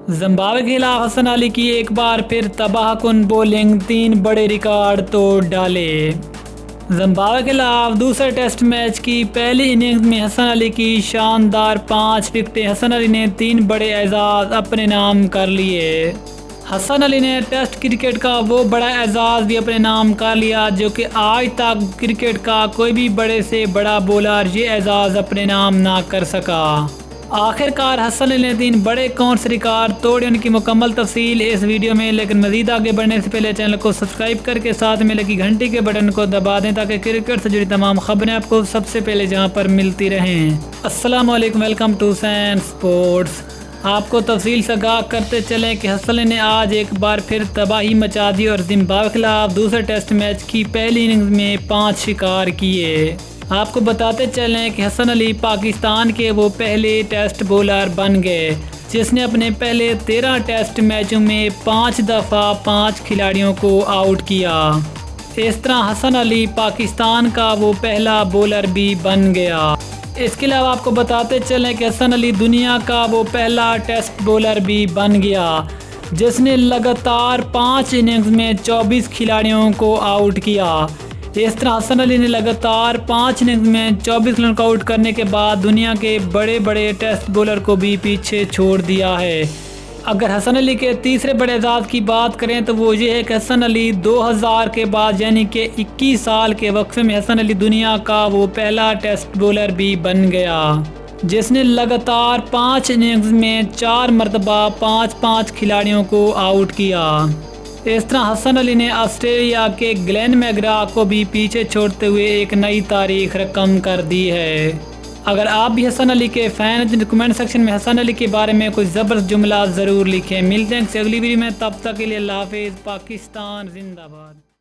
Zimbabwe کے خلاف حسن علی کی ایک بار پھر تباہ کن بولنگ، 3 بڑے ریکارڈ توڑ ڈالے۔ زمبابوے کے خلاف دوسرے ٹیسٹ میچ کی پہلی اننگز میں حسن علی کی شاندار 5 وکٹیں، حسن علی نے 3 بڑے اعزاز اپنے نام کر لیے۔ حسن علی نے ٹیسٹ کرکٹ کا وہ بڑا اعزاز بھی اپنے نام کر لیا جو کہ آج تک کرکٹ کا کوئی بھی بڑے سے بڑا بولر یہ اعزاز اپنے نام نہ کر سکا۔ آخر کار حسن علی نے 3 بڑے کون سے ریکارڈ توڑے، ان کی مکمل تفصیل اس ویڈیو میں، لیکن مزید آگے بڑھنے سے پہلے چینل کو سبسکرائب کر کے ساتھ میں لگی گھنٹی کے بٹن کو دبا دیں تاکہ کرکٹ سے جڑی تمام خبریں آپ کو سب سے پہلے جہاں پر ملتی رہیں۔ السلام علیکم، ویلکم ٹو سین سپورٹس۔ آپ کو تفصیل سے آگاہ کرتے چلیں کہ حسن علی نے آج ایک بار پھر تباہی مچا دی اور زمبابوے کے خلاف دوسرے ٹیسٹ میچ کی پہلی اننگز میں 5 شکار کیے۔ آپ کو بتاتے چلیں کہ حسن علی پاکستان کے وہ پہلے ٹیسٹ بولر بن گئے جس نے اپنے پہلے 13 ٹیسٹ میچوں میں 5 دفعہ 5 کھلاڑیوں کو آؤٹ کیا۔ اس طرح حسن علی پاکستان کا وہ پہلا بولر بھی بن گیا۔ اس کے علاوہ آپ کو بتاتے چلیں کہ حسن علی دنیا کا وہ پہلا ٹیسٹ بولر بھی بن گیا جس نے لگاتار 5 اننگز میں 24 کھلاڑیوں کو آؤٹ کیا۔ اس طرح حسن علی نے لگاتار 5 اننگز میں 24 کھلاڑیوں کو آؤٹ کرنے کے بعد دنیا کے بڑے بڑے ٹیسٹ بولر کو بھی پیچھے چھوڑ دیا ہے۔ اگر حسن علی کے تیسرے بڑے اعزاز کی بات کریں تو وہ یہ ہے کہ حسن علی 2000 کے بعد یعنی کہ 21 سال کے وقفے میں حسن علی دنیا کا وہ پہلا ٹیسٹ بولر بھی بن گیا جس نے لگاتار 5 اننگز میں 4 مرتبہ 5 کھلاڑیوں کو آؤٹ کیا۔ اس طرح حسن علی نے آسٹریلیا کے گلین میگرا کو بھی پیچھے چھوڑتے ہوئے ایک نئی تاریخ رقم کر دی ہے۔ اگر آپ بھی حسن علی کے فین ہیں تو کمنٹ سیکشن میں حسن علی کے بارے میں کوئی زبردست جملہ ضرور لکھیں۔ ملتے ہیں اگلی ویڈیو میں، تب تک کے لیے اللہ حافظ۔ پاکستان زندہ باد۔